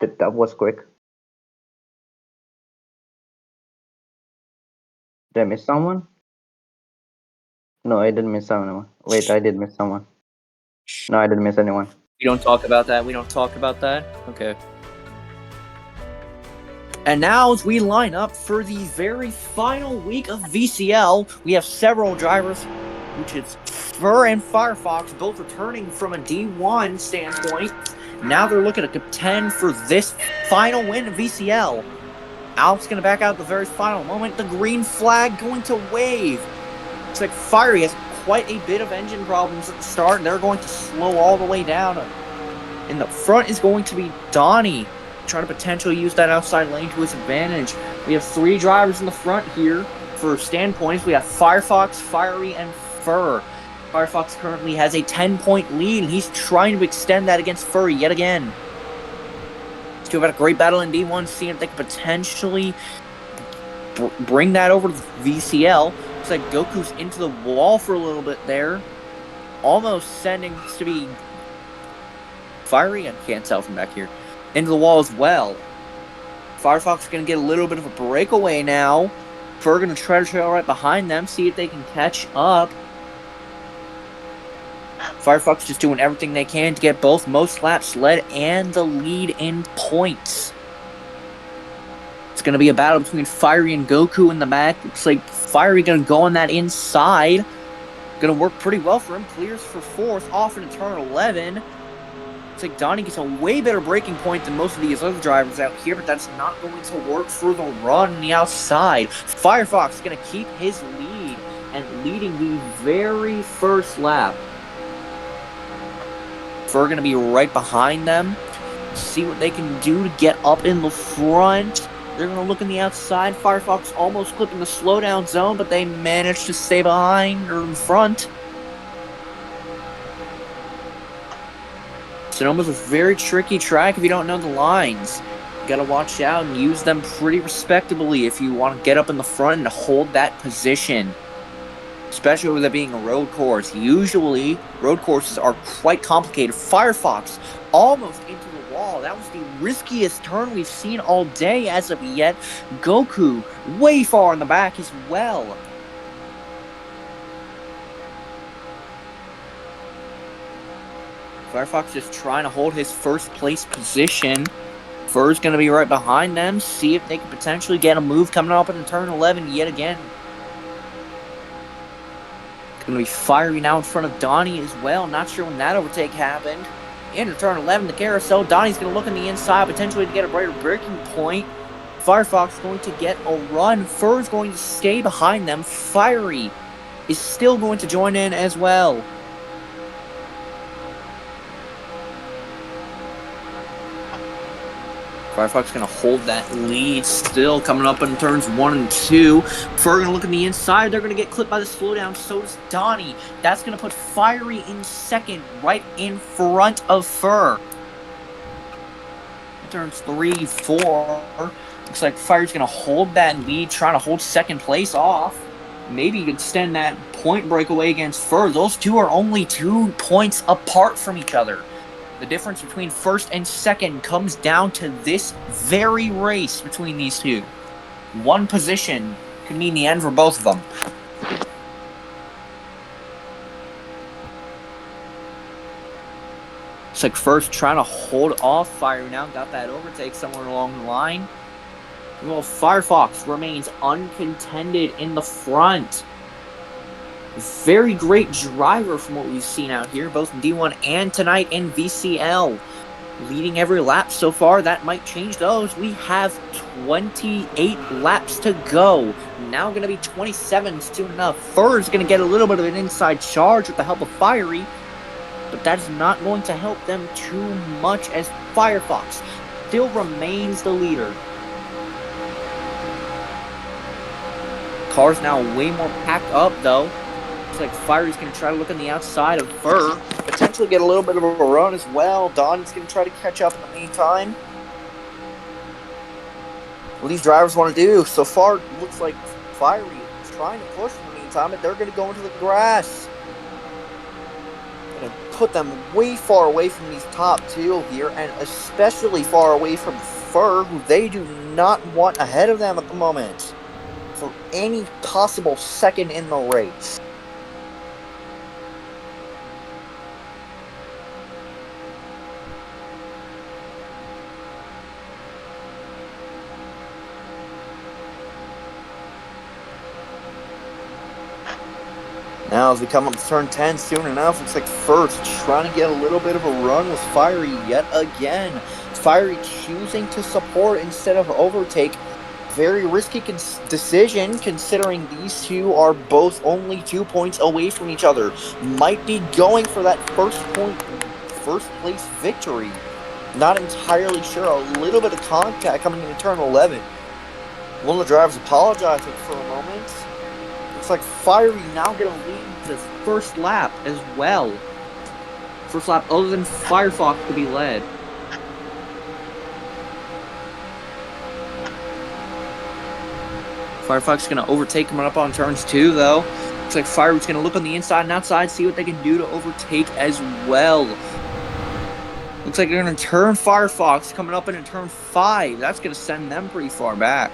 That was quick. Did I miss someone? No, I didn't miss someone. Wait, I did miss someone. No, I didn't miss anyone. We don't talk about that. We don't talk about that. Okay. And now, as we line up for the very final week of VCL, we have several drivers, which is Fur and Firefox, both returning from a D1 standpoint. Now they're looking to contend for this final win of VCL. Alex going to back out at the very final moment. The green flag going to wave. Looks like Fiery has quite a bit of engine problems at the start. They're going to slow all the way down. In the front is going to be Donnie, trying to potentially use that outside lane to his advantage. We have 3 drivers in the front here for standpoints. We have Firefox, Fiery, and Fur. Firefox currently has a 10-point lead, and he's trying to extend that against Furry yet again. These two have had a great battle in D1, seeing if they can potentially bring that over to VCL. Looks like Goku's into the wall for a little bit there. Almost sending to be Fiery, I can't tell from back here, into the wall as well. Firefox is going to get a little bit of a breakaway now. Fur going to try to trail right behind them, see if they can catch up. Firefox just doing everything they can to get both most laps led and the lead in points. It's going to be a battle between Fiery and Goku in the back. Looks like Fiery going to go on that inside. Going to work pretty well for him. Clears for 4th, off into turn 11. Looks like Donnie gets a way better braking point than most of these other drivers out here, but that's not going to work for the run on the outside. Firefox is going to keep his lead and leading the very first lap. Fur going to be right behind them. See what they can do to get up in the front. They're going to look in the outside. Firefox almost clipping the slowdown zone, but they managed to stay behind or in front. Sonoma's a very tricky track if you don't know the lines. You gotta watch out and use them pretty respectably if you want to get up in the front and hold that position. Especially with it being a road course. Usually, road courses are quite complicated. Firefox almost into the wall. That was the riskiest turn we've seen all day as of yet. Goku way far in the back as well. Firefox just trying to hold his first place position. Fur's going to be right behind them. See if they can potentially get a move coming up in turn 11 yet again. It's going to be Fiery now in front of Donnie as well. Not sure when that overtake happened. Into turn 11, the carousel. Donnie's going to look on the inside, potentially to get a brighter braking point. Firefox is going to get a run. Fur's going to stay behind them. Fiery is still going to join in as well. Firefox going to hold that lead still coming up in turns 1 and 2. Fur going to look in the inside. They're going to get clipped by the slowdown. So does Donnie. That's going to put Fiery in second, right in front of Fur. Turns 3, 4. Looks like Fiery's going to hold that lead, trying to hold second place off. Maybe extend that point breakaway against Fur. Those two are only 2 points apart from each other. The difference between first and second comes down to this very race between these two. One position could mean the end for both of them. Looks like first trying to hold off Fiery now. Got that overtake somewhere along the line. Well, Firefox remains uncontended in the front. Very great driver from what we've seen out here, both in D1 and tonight in VCL. Leading every lap so far. That might change those. We have 28 laps to go. Now going to be 27 soon enough. Fur's going to get a little bit of an inside charge with the help of Fiery, but that is not going to help them too much as Firefox still remains the leader. Car's now way more packed up though. Looks like Fiery's going to try to look on the outside of Fur. Potentially get a little bit of a run as well. Donnie's going to try to catch up in the meantime. What these drivers want to do, so far, looks like Fiery is trying to push in the meantime, but they're going to go into the grass. Going to put them way far away from these top two here, and especially far away from Fur, who they do not want ahead of them at the moment for any possible second in the race. Now, as we come up to turn 10, soon enough, looks like First trying to get a little bit of a run with Fiery yet again. Fiery choosing to support instead of overtake. Very risky decision, considering these two are both only 2 points away from each other. Might be going for that first place victory. Not entirely sure. A little bit of contact coming into turn 11. One of the drivers apologizing for a moment. Looks like Fiery now going to lead the first lap as well. First lap other than Firefox to be led. Firefox going to overtake him up on turns 2, though. Looks like Fiery's going to look on the inside and outside, see what they can do to overtake as well. Looks like they're going to turn Firefox coming up into turn 5. That's going to send them pretty far back.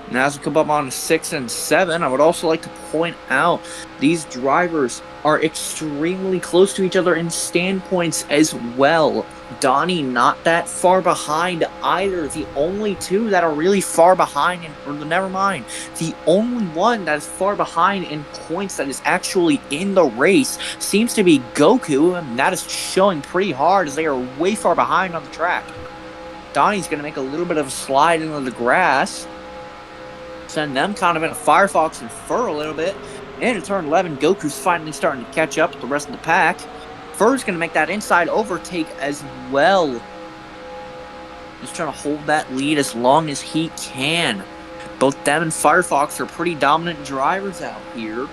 And as we come up on 6 and 7, I would also like to point out these drivers are extremely close to each other in standpoints as well. Donnie not that far behind either. The only two that are really far behind, never mind. The only one that is far behind in points that is actually in the race seems to be Goku, and that is showing pretty hard as they are way far behind on the track. Donnie's going to make a little bit of a slide into the grass. Send them kind of in a Firefox and Fur a little bit. And in turn 11, Goku's finally starting to catch up with the rest of the pack. Fur's going to make that inside overtake as well. Just trying to hold that lead as long as he can. Both them and Firefox are pretty dominant drivers out here.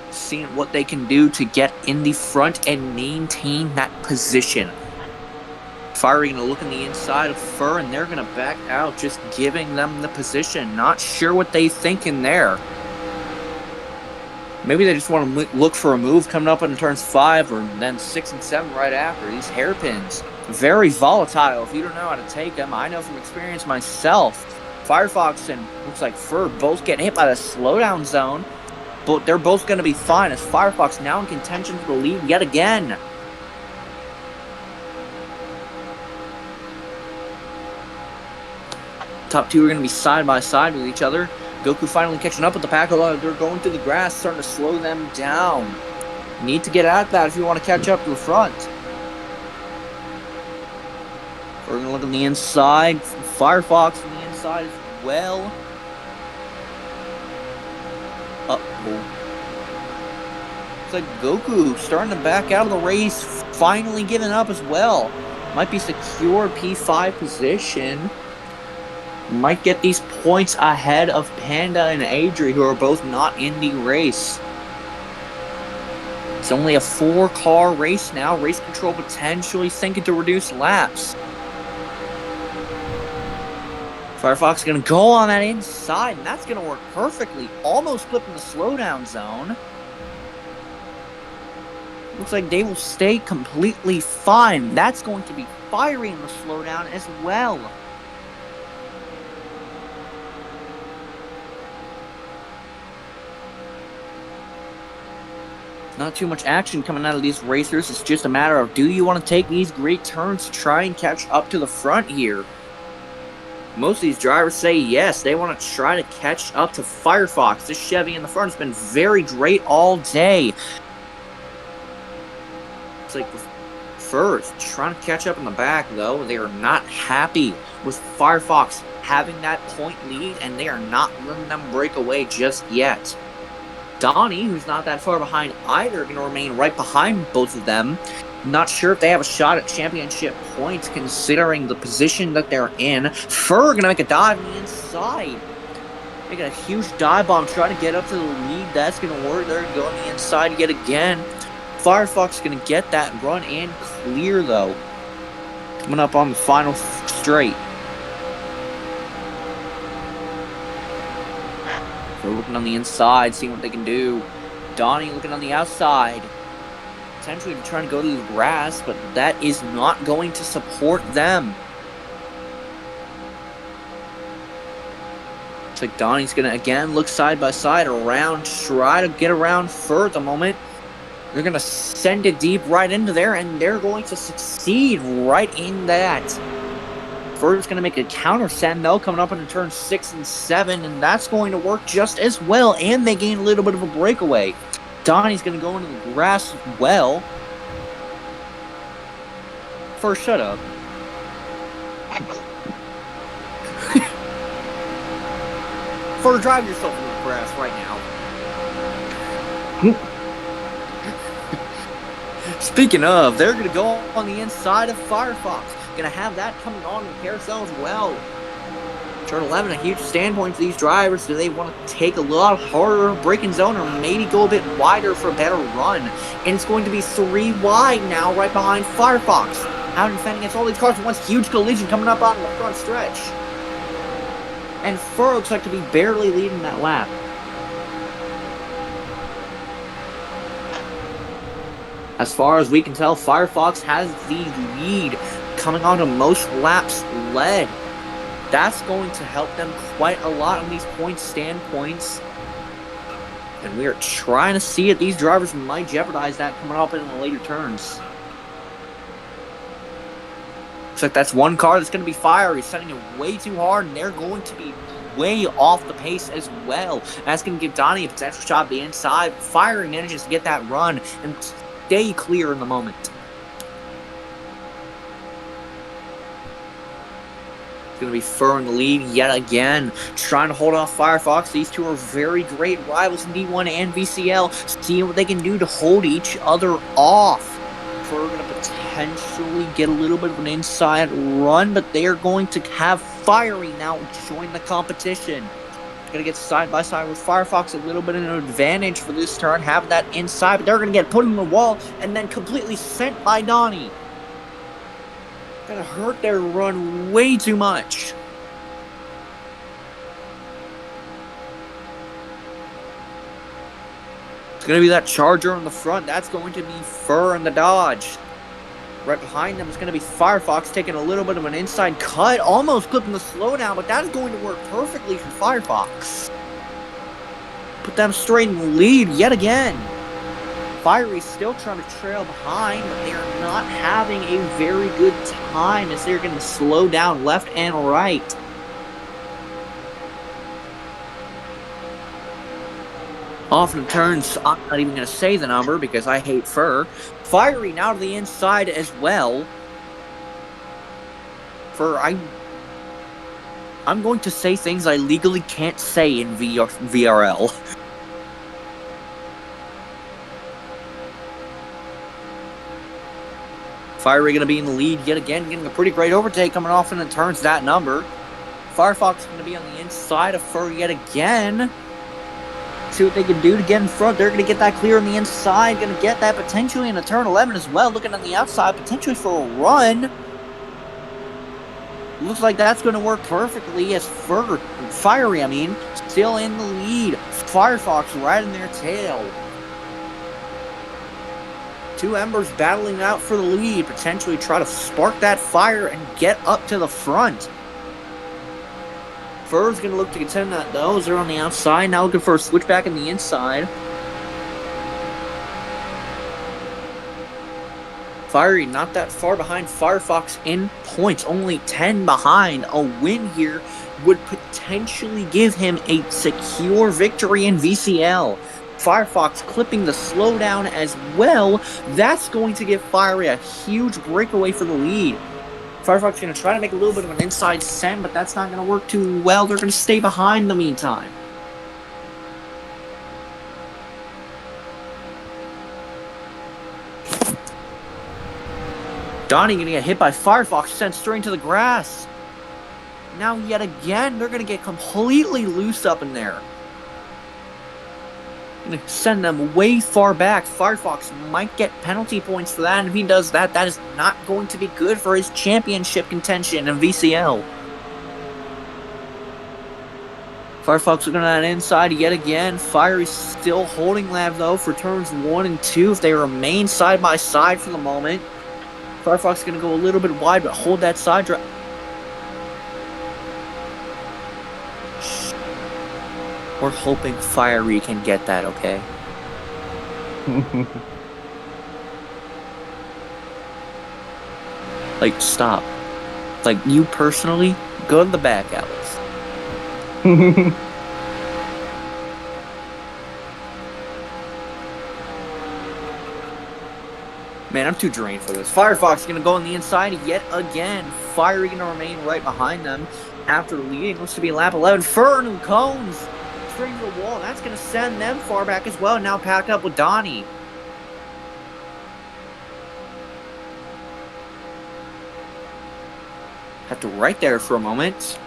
Seeing what they can do to get in the front and maintain that position. Fiery going to look in the inside of Fur, and they're going to back out, just giving them the position. Not sure what they think in there. Maybe they just want to look for a move coming up in turns 5 or then 6 and 7 right after. These hairpins, very volatile if you don't know how to take them. I know from experience myself. Firefox and looks like Fur both getting hit by the slowdown zone, but they're both going to be fine as Firefox now in contention for the lead yet again. Top two are going to be side by side with each other. Goku finally catching up with the pack, although they're going through the grass, starting to slow them down. You need to get at that if you want to catch up to the front. We're going to look on the inside. Firefox on the inside as well. Uh-oh. Looks like Goku starting to back out of the race, finally giving up as well. Might be secure P5 position. Might get these points ahead of Panda and Adri, who are both not in the race. It's only a 4-car race now. Race control potentially thinking to reduce laps. Firefox going to go on that inside, and that's going to work perfectly. Almost flipping the slowdown zone. Looks like they will stay completely fine. That's going to be Fiery in the slowdown as well. Not too much action coming out of these racers. It's just a matter of, do you want to take these great turns to try and catch up to the front here? Most of these drivers say yes. They want to try to catch up to Firefox. This Chevy in the front has been very great all day. It's like Furs trying to catch up in the back, though. They are not happy with Firefox having that point lead, and they are not letting them break away just yet. Donnie, who's not that far behind either, going to remain right behind both of them. Not sure if they have a shot at championship points considering the position that they're in. Fur going to make a dive on the inside. Making a huge dive bomb, trying to get up to the lead. That's going to work. They're going to go on the inside yet again. Firefox going to get that run and clear, though. Coming up on the final straight. They're looking on the inside, seeing what they can do. Donnie looking on the outside. Potentially trying to go to the grass, but that is not going to support them. Looks like Donnie's going to, again, look side by side around, try to get around Fur at the moment. They're going to send it deep right into there, and they're going to succeed right in that. Fur's going to make a counter send, though, coming up into turn 6 and 7, and that's going to work just as well, and they gain a little bit of a breakaway. Donnie's going to go into the grass as well. Fur, shut up. Fur, drive yourself into the grass right now. Speaking of, they're going to go on the inside of Firefox. Going to have that coming on in the carousel as well. Turn 11, a huge standpoint for these drivers. Do they want to take a lot harder braking zone or maybe go a bit wider for a better run? And it's going to be 3 wide now right behind Firefox. Out and defending against all these cars. One huge collision coming up on the front stretch. And Fur looks like to be barely leading that lap. As far as we can tell, Firefox has the lead coming on to most laps led. That's going to help them quite a lot on these point standpoints. And we are trying to see if these drivers might jeopardize that coming up in the later turns. Looks like that's one car that's going to be fiery, setting it way too hard, and they're going to be way off the pace as well. That's going to give Donnie a potential shot at the inside. Fiery manages to get that run and stay clear in the moment. It's going to be Fur in the lead yet again, trying to hold off Firefox. These two are very great rivals in D1 and VCL, seeing what they can do to hold each other off. Fur going to potentially get a little bit of an inside run, but they are going to have Fiery now join the competition. Going to get side by side with Firefox, a little bit of an advantage for this turn, have that inside, but they're going to get put in the wall and then completely sent by Donnie. Going to hurt their run way too much. It's going to be that Charger in the front. That's going to be Fur in the Dodge. Right behind them is going to be Firefox taking a little bit of an inside cut, almost clipping the slowdown, but that is going to work perfectly for Firefox. Put them straight in the lead yet again. Fiery's still trying to trail behind, but they are not having a very good time as they're going to slow down left and right. Off in turns, I'm not even going to say the number because I hate Fur. Fiery now to the inside as well. Fur, I'm going to say things I legally can't say in VRL. Fiery going to be in the lead yet again, getting a pretty great overtake coming off in the turns that number. Firefox going to be on the inside of Fur yet again. See what they can do to get in front. They're going to get that clear on the inside. Going to get that potentially in a turn 11 as well. Looking on the outside, potentially for a run. Looks like that's going to work perfectly as Fiery, still in the lead. Firefox right in their tail. Two Embers battling out for the lead. Potentially try to spark that fire and get up to the front. Fur's going to look to contend that, though, as they're on the outside. Now looking for a switchback on the inside. Fiery not that far behind Firefox in points. Only 10 behind. A win here would potentially give him a secure victory in VCL. Firefox clipping the slowdown as well. That's going to give Fiery a huge breakaway for the lead. Firefox going to try to make a little bit of an inside send, but that's not going to work too well. They're going to stay behind in the meantime. Donnie going to get hit by Firefox, sent straight to the grass. Now yet again, they're going to get completely loose up in there. Going to send them way far back. Firefox might get penalty points for that, and if he does that, that is not going to be good for his championship contention in VCL. Firefox looking at that inside yet again. Fiery's still holding lab though for turns 1 and 2 if they remain side by side for the moment. Firefox is going to go a little bit wide, but hold that side drive. We're hoping Fiery can get that, okay? Like, stop. Like, you personally, go to the back, Alex. Man, I'm too drained for this. Firefox is going to go on the inside yet again. Fiery going to remain right behind them after leading. Looks to be lap 11. Fern and Cones straight to the wall. That's going to send them far back as well. Now packed up with Donnie. Have to right there for a moment.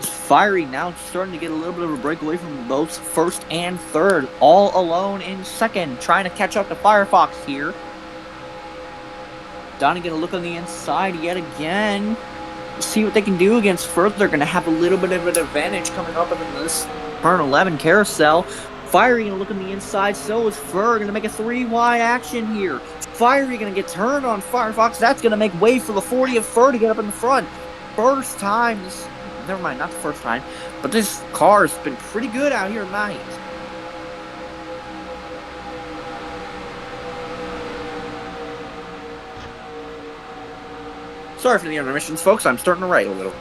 Fiery now starting to get a little bit of a break away from both first and third. All alone in second. Trying to catch up to Firefox here. Donnie going to look on the inside yet again. See what they can do against Firth. They're going to have a little bit of an advantage coming up in this turn 11 carousel. Fiery going to look on the inside. So is Fur. Going to make a 3-wide action here. Fiery going to get turned on Firefox. That's going to make way for the 40 of Fur to get up in the front. First time. Never mind, not the first time. But this car's been pretty good out here tonight. Sorry for the intermissions, folks. I'm starting to write a little.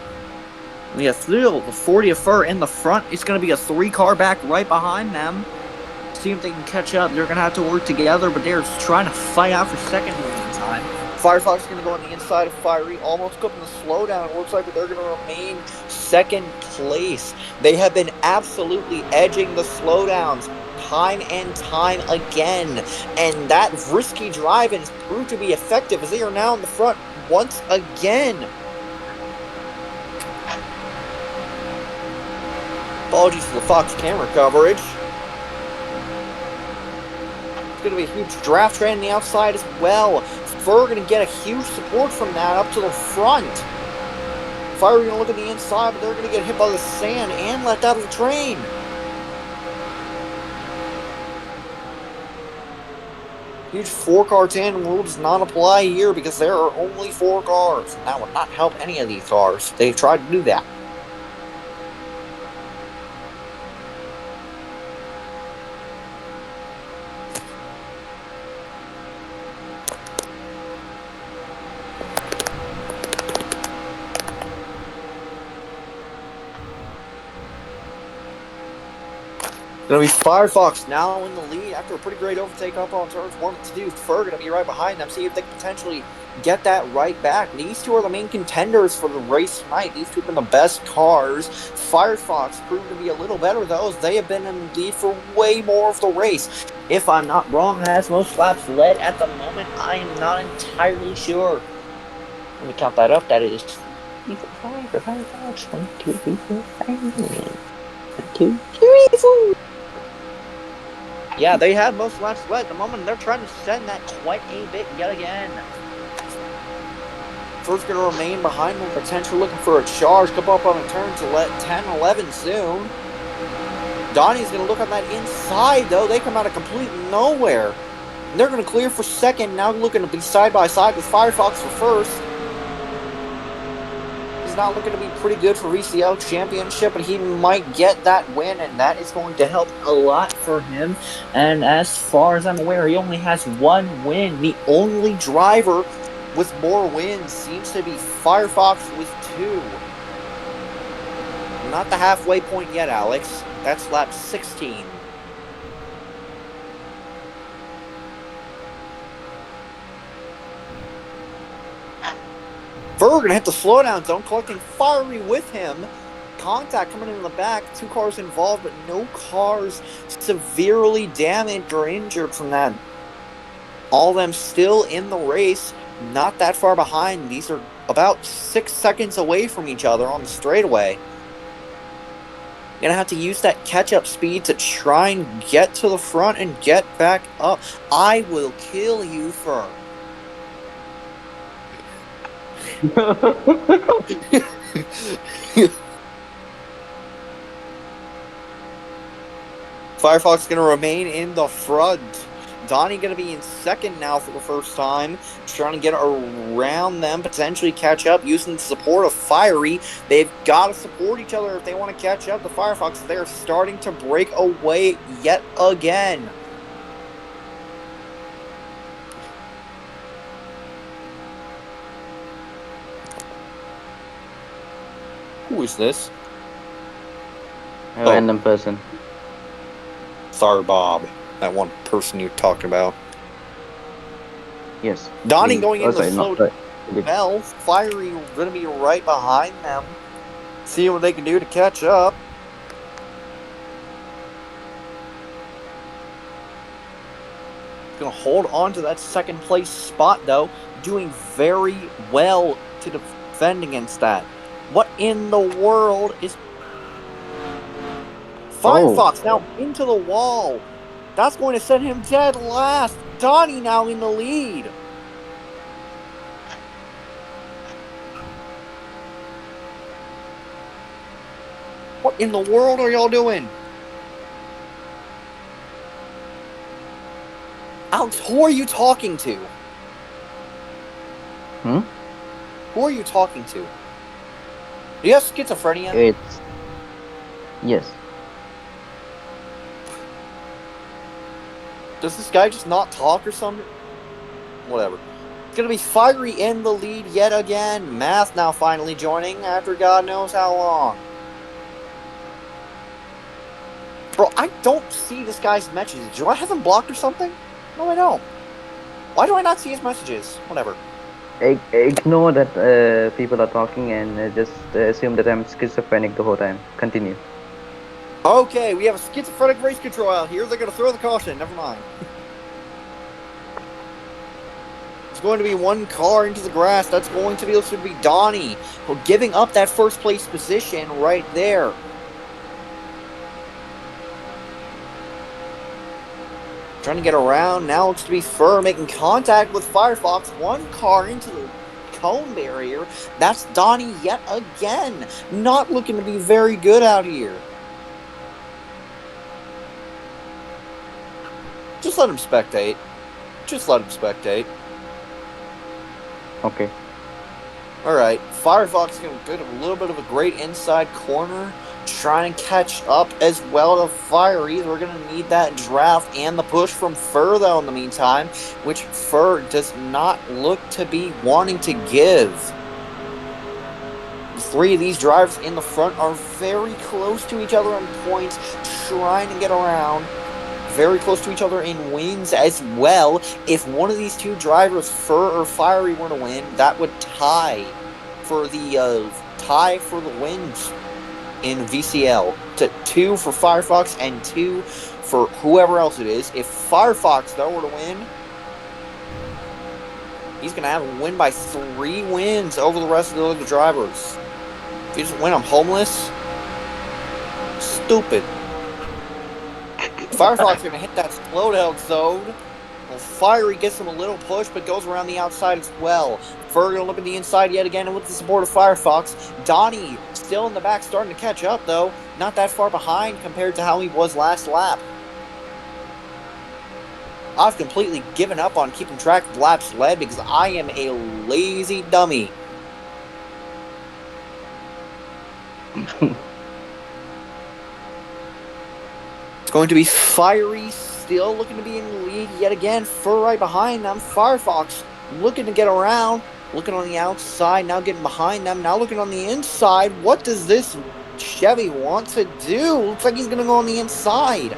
We have still the 40 of Fur in the front. It's going to be a 3-car back right behind them. See if they can catch up. They're going to have to work together, but they're trying to fight out for second in the meantime. Firefox is going to go on the inside of Fiery, almost up in the slowdown. It looks like they're going to remain second place. They have been absolutely edging the slowdowns time and time again. And that risky driving has proved to be effective as they are now in the front once again. Apologies for the Fox camera coverage. It's going to be a huge draft train on the outside as well. Fur going to get a huge support from that up to the front. Fire going to look at the inside, but they're going to get hit by the sand and let out of the train. Huge 4-car tandem rule does not apply here because there are only 4 cars. That would not help any of these cars. They've tried to do that. Going to be Firefox now in the lead after a pretty great overtake up on turns 1 and 2. Fur going to be right behind them. See if they can potentially get that right back. These two are the main contenders for the race tonight. These two have been the best cars. Firefox proved to be a little better, though, as they have been in the lead for way more of the race. If I'm not wrong, has most laps led at the moment. I am not entirely sure. Let me count that up. That is 3, 4, 5 for Firefox. 1, 2, 3, 4, 5. 1, 2, 3, 4. Yeah, they have most laps led at the moment. They're trying to send that quite a bit yet again. First going to remain behind them, potentially looking for a charge. Come up on a turn to let 10-11 soon. Donnie's going to look on that inside, though. They come out of complete nowhere. And they're going to clear for second. Now looking to be side by side with Firefox for first. He's not looking to be pretty good for VCL Championship, but he might get that win, and that is going to help a lot for him. And as far as I'm aware, he only has 1 win. The only driver with more wins seems to be Firefox with 2. Not the halfway point yet, Alex. That's lap 16. Fur going to hit the slowdown zone, collecting Fiery with him. Contact coming in the back. 2 cars involved, but no cars severely damaged or injured from that. All of them still in the race, not that far behind. These are about 6 seconds away from each other on the straightaway. Gonna have to use that catch-up speed to try and get to the front and get back up. I will kill you, Fur. Firefox is going to remain in the front. Donnie going to be in second now for the first time, trying to get around them, potentially catch up using the support of Fiery. They've got to support each other if they want to catch up. The Firefox, they're starting to break away yet again. Who is this? A random person. Sorry, Bob. That one person you talked about. Yes. Donnie going in the sorry, slow. Well, Fiery going to be right behind them. Seeing what they can do to catch up. Going to hold on to that second place spot, though. Doing very well to defend against that. What in the world is... Firefox now into the wall. That's going to set him dead last. Donnie now in the lead. What in the world are y'all doing? Alex, who are you talking to? Who are you talking to? Do you have schizophrenia? Yes. Does this guy just not talk or something? Whatever. It's going to be Fiery in the lead yet again. Math now finally joining after God knows how long. Bro, I don't see this guy's messages. Do I have him blocked or something? No, I don't. Why do I not see his messages? Whatever. Ignore that people are talking and just assume that I'm schizophrenic the whole time. Continue. Okay, we have a schizophrenic race control out here. They're going to throw the caution. Never mind. It's going to be one car into the grass. That's going to be Donnie, giving up that first place position right there. Trying to get around. Now looks to be Fur making contact with Firefox. One car into the cone barrier. That's Donnie yet again. Not looking to be very good out here. Just let him spectate. Just let him spectate. Okay. Alright, Firefox is going to get a little bit of a great inside corner. Trying to catch up as well to Fiery. We're going to need that draft and the push from Fur, though, in the meantime, which Fur does not look to be wanting to give. The three of these drivers in the front are very close to each other in points, trying to get around. Very close to each other in wins as well. If one of these two drivers, Fur or Fiery, were to win, that would tie for the wins in VCL to 2 for Firefox and 2 for whoever else it is. If Firefox, though, were to win, he's going to have a win by 3 wins over the rest of the other drivers. If he doesn't win, I'm homeless. Stupid. Firefox is going to hit that slowdown zone. Well, Fiery gets him a little push, but goes around the outside as well. Fur going to look at the inside yet again, and with the support of Firefox. Donnie still in the back, starting to catch up, though. Not that far behind compared to how he was last lap. I've completely given up on keeping track of laps led because I am a lazy dummy. It's going to be Fiery still looking to be in the lead yet again. Fur right behind them. Firefox looking to get around. Looking on the outside. Now getting behind them. Now looking on the inside. What does this Chevy want to do? Looks like he's going to go on the inside.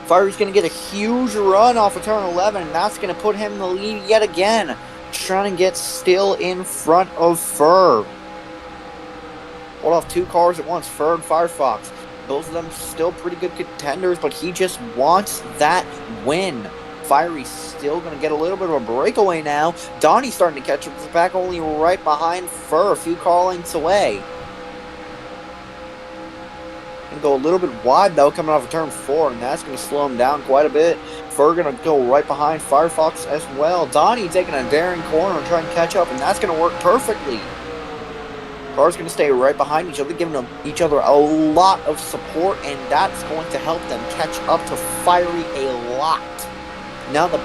Fiery's going to get a huge run off of turn 11. And that's going to put him in the lead yet again. Trying to get still in front of Fur. Hold off 2 cars at once. Fur and Firefox. Both of them still pretty good contenders, but he just wants that win. Fiery's still going to get a little bit of a breakaway now. Donnie's starting to catch up with the back, only right behind Fur, a few car lengths away. Going to go a little bit wide, though, coming off of turn 4, and that's going to slow him down quite a bit. Fur going to go right behind Firefox as well. Donnie taking a daring corner and trying to catch up, and that's going to work perfectly. Cars going to stay right behind each other, giving each other a lot of support, and that's going to help them catch up to Fiery a lot. Now the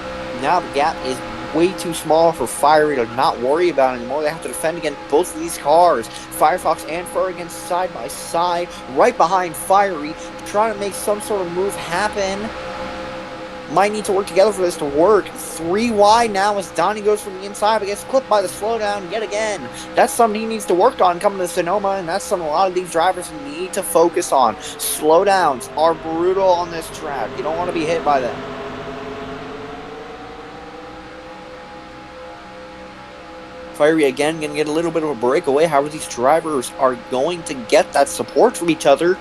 gap is way too small for Fiery to not worry about anymore. They have to defend against both of these cars. Firefox and Fur against side by side, right behind Fiery, trying to make some sort of move happen. Might need to work together for this to work. 3 wide now as Donnie goes from the inside, but gets clipped by the slowdown yet again. That's something he needs to work on coming to Sonoma, and that's something a lot of these drivers need to focus on. Slowdowns are brutal on this track. You don't want to be hit by them. Fiery again going to get a little bit of a breakaway. However, these drivers are going to get that support from each other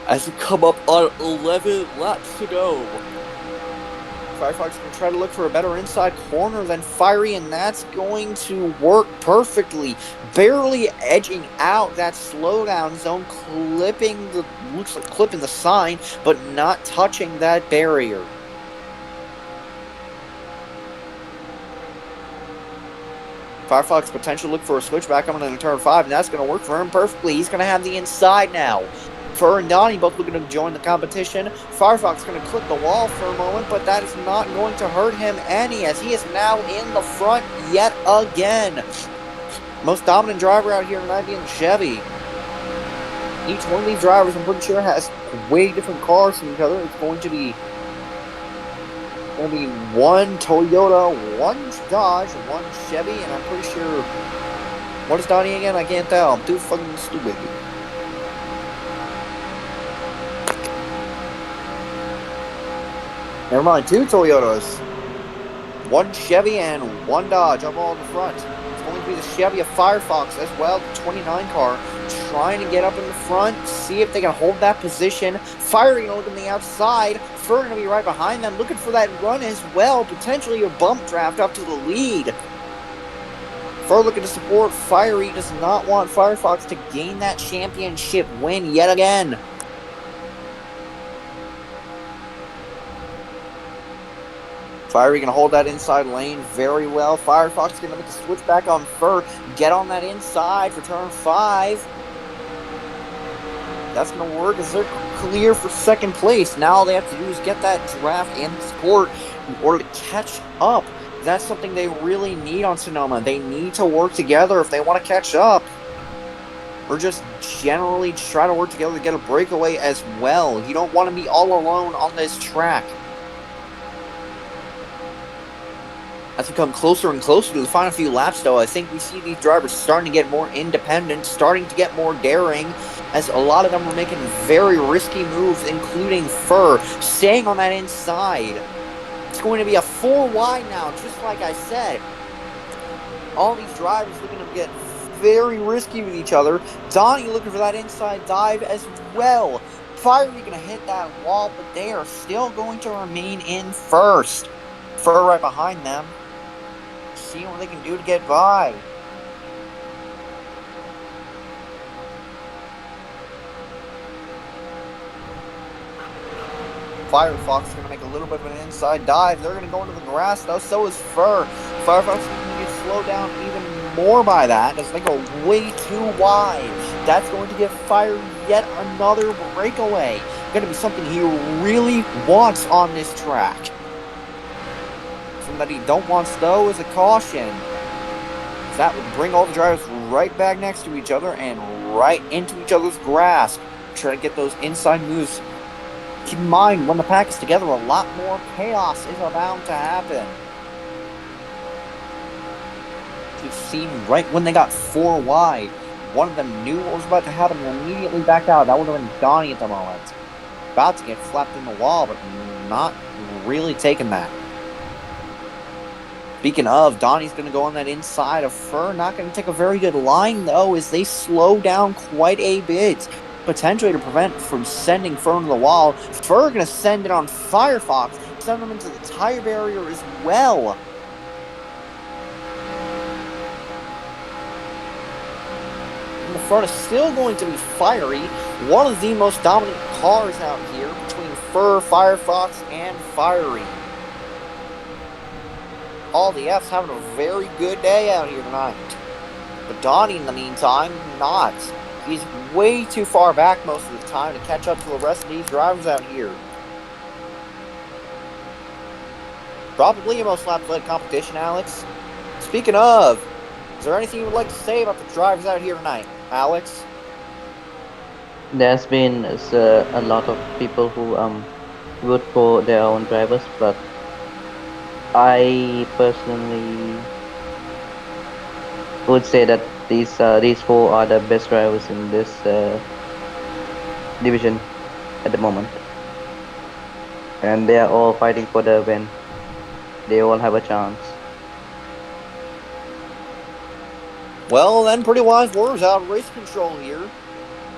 as we come up on 11 laps to go. Firefox going to try to look for a better inside corner than Fiery, and that's going to work perfectly. Barely edging out that slowdown zone, looks like clipping the sign, but not touching that barrier. Firefox potential look for a switchback coming into turn 5, and that's going to work for him perfectly. He's going to have the inside now. Fur and Donnie both looking to join the competition. Firefox going to clip the wall for a moment, but that is not going to hurt him any, as he is now in the front yet again. Most dominant driver out here tonight being Chevy. Each one of these drivers, I'm pretty sure, has way different cars from each other. It's going to be one Toyota, one Dodge, one Chevy, and I'm pretty sure... What is Donnie again? I can't tell. I'm too fucking stupid. Never mind, 2 Toyotas. One Chevy and one Dodge up all in the front. It's going to be the Chevy of Firefox as well, the 29 car, trying to get up in the front, see if they can hold that position. Fiery going to look on the outside. Fur going to be right behind them, looking for that run as well. Potentially a bump draft up to the lead. Fur looking to support Fiery. Does not want Firefox to gain that championship win yet again. Fiery going to hold that inside lane very well. Firefox going to make a switch back on Fur. Get on that inside for turn 5. That's going to work as they're clear for second place. Now all they have to do is get that draft and support in order to catch up. That's something they really need on Sonoma. They need to work together if they want to catch up. Or just generally try to work together to get a breakaway as well. You don't want to be all alone on this track. As we come closer and closer to the final few laps, though, I think we see these drivers starting to get more independent, starting to get more daring, as a lot of them are making very risky moves, including Fur, staying on that inside. It's going to be a 4 wide now, just like I said. All these drivers looking to get very risky with each other. Donnie looking for that inside dive as well. Fiery going to hit that wall, but they are still going to remain in first. Fur right behind them. See what they can do to get by. Firefox is going to make a little bit of an inside dive. They're going to go into the grass, though. So is Fur. Firefox is going to get slowed down even more by that as they go way too wide. That's going to give Fire yet another breakaway. Going to be something he really wants on this track. Something that he don't want, though, is a caution. That would bring all the drivers right back next to each other and right into each other's grasp. Try to get those inside moves. Keep in mind, when the pack is together, a lot more chaos is bound to happen. You've seen right when they got 4 wide, one of them knew what was about to happen and immediately backed out. That would have been Donnie at the moment. About to get flapped in the wall, but not really taking that. Speaking of, Donnie's going to go on that inside of Fur. Not going to take a very good line, though, as they slow down quite a bit. Potentially to prevent from sending Fur into the wall. Fur going to send it on Firefox. Send them into the tire barrier as well. And the front is still going to be Fiery. One of the most dominant cars out here between Fur, Firefox, and Fiery. All the F's having a very good day out here tonight. But Donnie, in the meantime, not. He's way too far back most of the time to catch up to the rest of these drivers out here. Probably the most laps led competition, Alex. Speaking of, is there anything you would like to say about the drivers out here tonight, Alex? There's been a lot of people who root for their own drivers, but I personally would say that these four are the best drivers in this division at the moment, and they are all fighting for the win. They all have a chance. Well, then, pretty wise words out of race control here.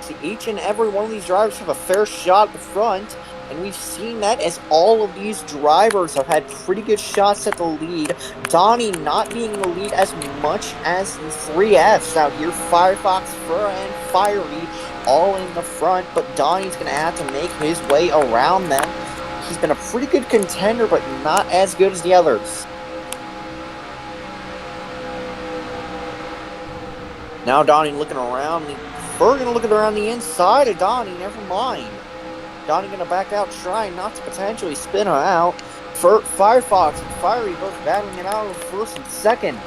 See, each and every one of these drivers have a fair shot at the front, and we've seen that as all of these drivers have had pretty good shots at the lead. Donnie not being in the lead as much as the three Fs out here, Firefox, Fur, and Fiery, all in the front, but Donnie's going to have to make his way around them. He's been a pretty good contender, but not as good as the others. Now Donnie looking around. Fur going to look around the inside of Donnie. Never mind. Donnie going to back out, trying not to potentially spin him out. Firefox and Fiery both battling it out of first and second.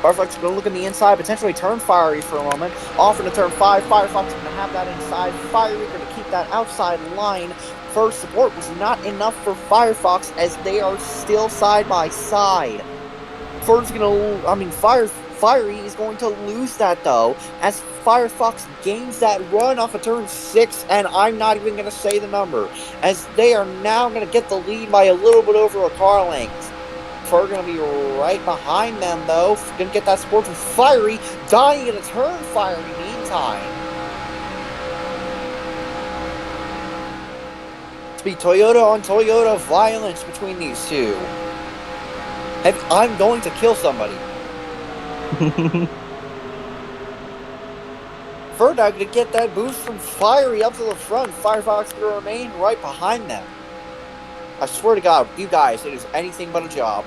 Firefox going to look in the inside, potentially turn Fiery for a moment. Off into turn 5. Firefox going to have that inside. Fiery going to keep that outside line. First support was not enough for Firefox as they are still side by side. Fiery is going to lose that though, as Firefox gains that run off of turn 6, and I'm not even going to say the number, as they are now going to get the lead by a little bit over a car length. Fur going to be right behind them though, going to get that support from Fiery. Donnie going to turn Fiery meantime. It's be Toyota on Toyota violence between these two. I'm going to kill somebody. Ferdag to get that boost from Fiery up to the front. Firefox going to remain right behind them. I swear to God, you guys, it is anything but a job.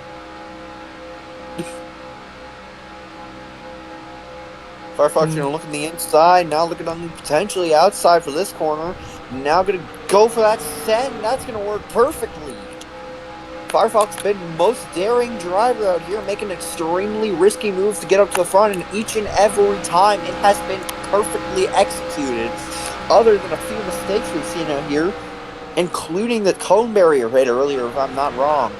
Firefox going to look in the inside, now looking on the potentially outside for this corner. Now going to go for that send. That's going to work perfectly. Firefox been most daring driver out here, making extremely risky moves to get up to the front, and each and every time it has been perfectly executed, other than a few mistakes we've seen out here, including the cone barrier hit earlier, if I'm not wrong.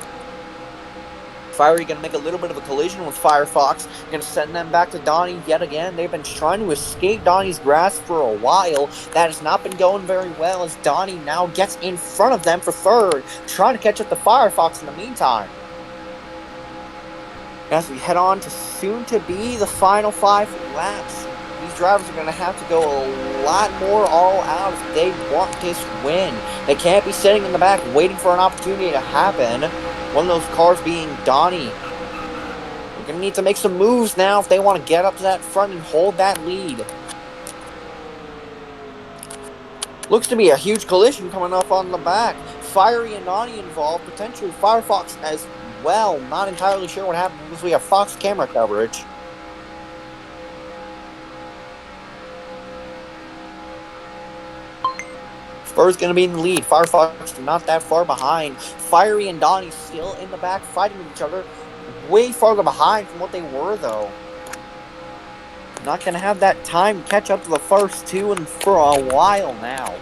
Fiery going to make a little bit of a collision with Firefox, going to send them back to Donnie yet again. They've been trying to escape Donnie's grasp for a while. That has not been going very well, as Donnie now gets in front of them for third, trying to catch up to Firefox in the meantime. As we head on to soon to be the final 5 laps, these drivers are going to have to go a lot more all out if they want this win. They can't be sitting in the back waiting for an opportunity to happen. One of those cars being Donnie. We're going to need to make some moves now if they want to get up to that front and hold that lead. Looks to be a huge collision coming up on the back. Fiery and Donnie involved, potentially Firefox as well. Not entirely sure what happened because we have Fox camera coverage. Fur's going to be in the lead. Firefox not that far behind. Fiery and Donnie still in the back fighting with each other. Way farther behind from what they were, though. Not going to have that time to catch up to the first two and for a while now.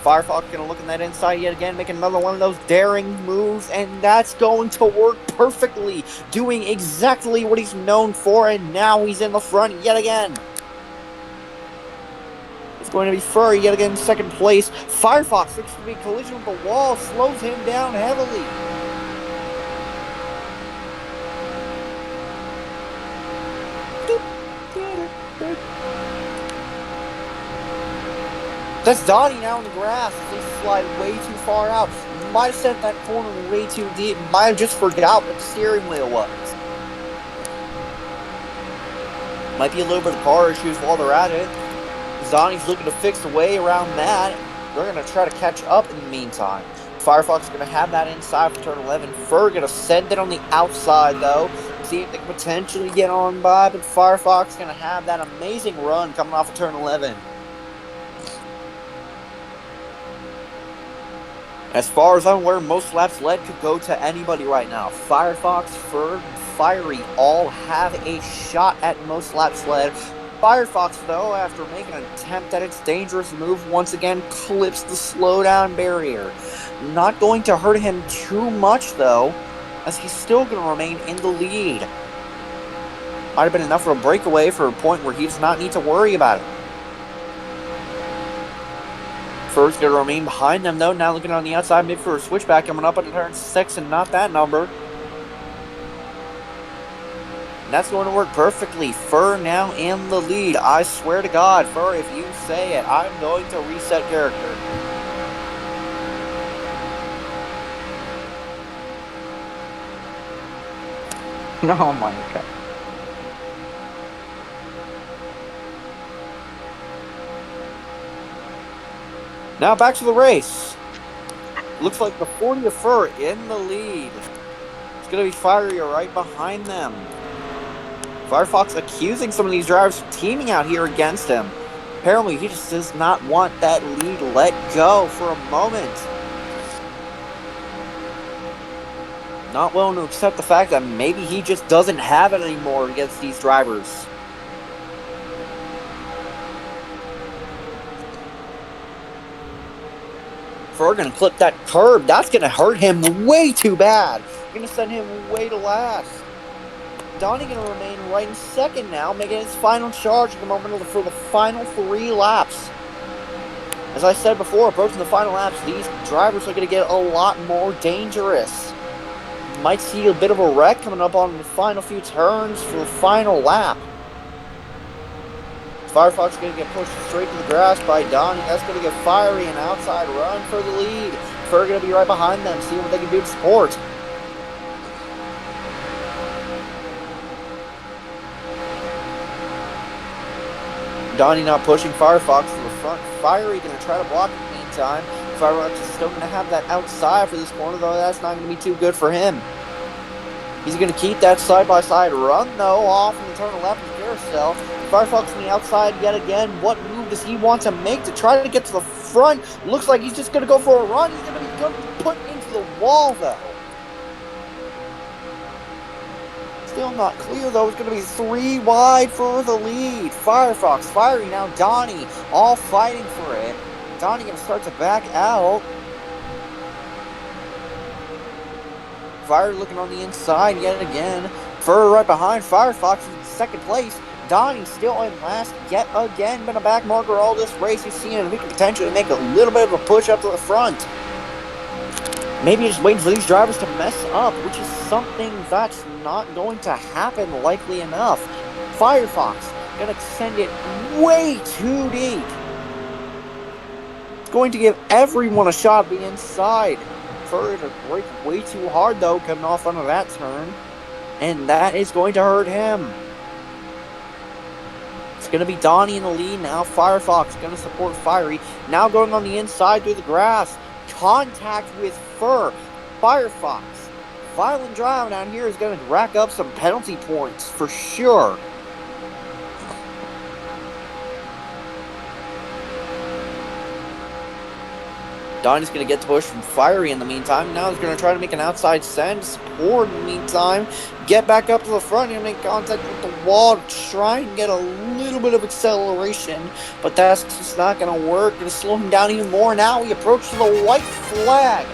Firefox going to look in that inside yet again, making another one of those daring moves, and that's going to work perfectly. Doing exactly what he's known for, and now he's in the front yet again. It's going to be Furry yet again in second place. Firefox looks to be collision with the wall, slows him down heavily. That's Donnie now in the grass. They slide way too far out. Might have sent that corner way too deep. Might have just forgot what the steering wheel was. Might be a little bit of car issues while they're at it. Donnie's looking to fix the way around that. They're going to try to catch up in the meantime. Firefox is going to have that inside for turn 11. Fur going to send it on the outside, though. see if they can potentially get on by, but Firefox is going to have that amazing run coming off of turn 11. As far as I'm aware, most laps led could go to anybody right now. Firefox, Fur, Fiery all have a shot at most laps led. Firefox, though, after making an attempt at its dangerous move, once again clips the slowdown barrier. Not going to hurt him too much, though, as he's still going to remain in the lead. Might have been enough of a breakaway for a point where he does not need to worry about it. Fur's going to remain behind them, though. Now looking on the outside, maybe for a switchback coming up on turn 6, and not that number. And that's going to work perfectly. Fur now in the lead. I swear to God, Fur, if you say it, I'm going to reset character. Oh my god. Now back to the race. Looks like the 40 of Fur in the lead. It's going to be Fiery right behind them. Firefox accusing some of these drivers of teaming out here against him. Apparently, he just does not want that lead let go for a moment. Not willing to accept the fact that maybe he just doesn't have it anymore against these drivers. Fur going to clip that curb. That's going to hurt him way too bad. Going to send him way to last. Donnie going to remain right in second now, making his final charge at the moment for the final 3 laps. As I said before, approaching the final laps, these drivers are going to get a lot more dangerous. Might see a bit of a wreck coming up on the final few turns for the final lap. Firefox is going to get pushed straight to the grass by Donnie. That's going to get Fiery an outside run for the lead. Fur going to be right behind them, seeing what they can do to support. Donnie not pushing Firefox to the front. Fiery going to try to block in the meantime. Firefox is still going to have that outside for this corner, though that's not going to be too good for him. He's going to keep that side-by-side run, though, off in the turn 11 carousel. Firefox on the outside yet again. What move does he want to make to try to get to the front? Looks like he's just going to go for a run. He's going to be put into the wall, though. Still not clear, though. It's going to be 3 wide for the lead. Firefox, Fiery, now Donnie, all fighting for it. Donnie going to start to back out. Fire looking on the inside yet again. Fur right behind. Firefox in second place. Donnie still in last yet again. Been a back marker all this race. He's seeing if he can potentially make a little bit of a push up to the front. Maybe just waiting for these drivers to mess up, which is something that's not going to happen likely enough. Firefox going to send it way too deep. It's going to give everyone a shot at the inside. Fur to brake way too hard, though, coming off onto that turn. And that is going to hurt him. It's going to be Donnie in the lead now. Firefox going to support Fiery. Now going on the inside through the grass. Contact with Fur. Firefox. Violent drive down here is going to rack up some penalty points for sure. Donnie's going to get the push from Fiery in the meantime. Now he's going to try to make an outside send. Support in the meantime. Get back up to the front and make contact with the wall to try and get a little bit of acceleration. But that's just not going to work. Going to slow him down even more. Now we approach the white flag.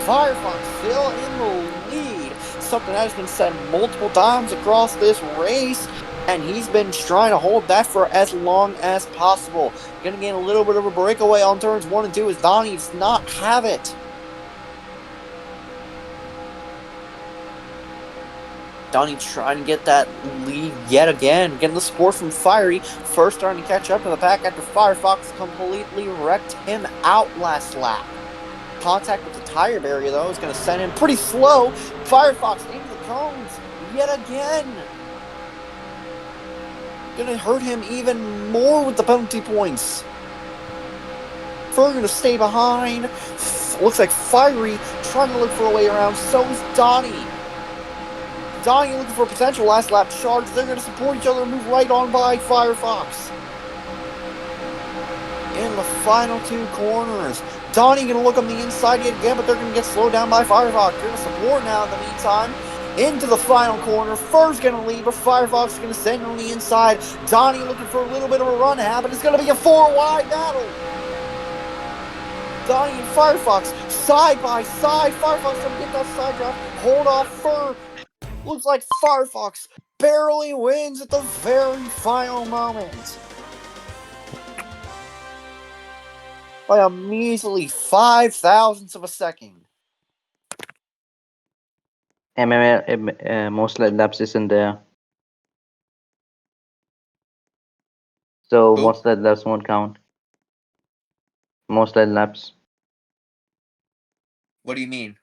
Firefox still in the lead. Something that has been said multiple times across this race. And he's been trying to hold that for as long as possible. Going to gain a little bit of a breakaway on turns 1 and 2 as Donnie does not have it. Donnie trying to get that lead yet again. Getting the support from Fiery. First starting to catch up to the pack after Firefox completely wrecked him out last lap. Contact with the tire barrier, though, is going to send him pretty slow. Firefox into the cones yet again. Going to hurt him even more with the penalty points. Fur going to stay behind. Looks like Fiery trying to look for a way around. So is Donnie. Donnie looking for a potential last lap charge. They're going to support each other and move right on by Firefox. In the final two corners, Donnie going to look on the inside yet again, but they're going to get slowed down by Firefox. They're going to support now in the meantime. Into the final corner. Fur's going to lead, but Firefox is going to send on the inside. Donnie looking for a little bit of a run habit. It's going to be a four-wide battle. Donnie and Firefox side by side. Firefox trying to get that side draft. Hold off Fur. Looks like Firefox barely wins at the very final moment. By a measly 0.005 of a second. Most laps isn't there. So Who? most laps won't count. Most laps. What do you mean?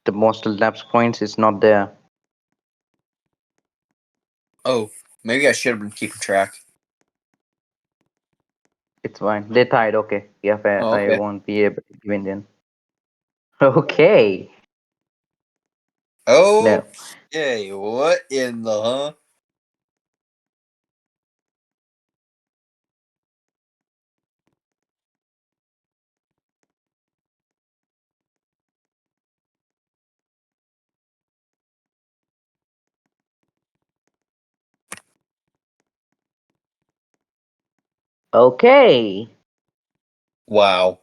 The most laps points is not there. Oh, maybe I should have been keeping track. It's fine. They tied. Okay. Yeah, fair. Oh, I okay. won't be able to win then. Okay. No. Okay, what in the huh? Okay. Wow.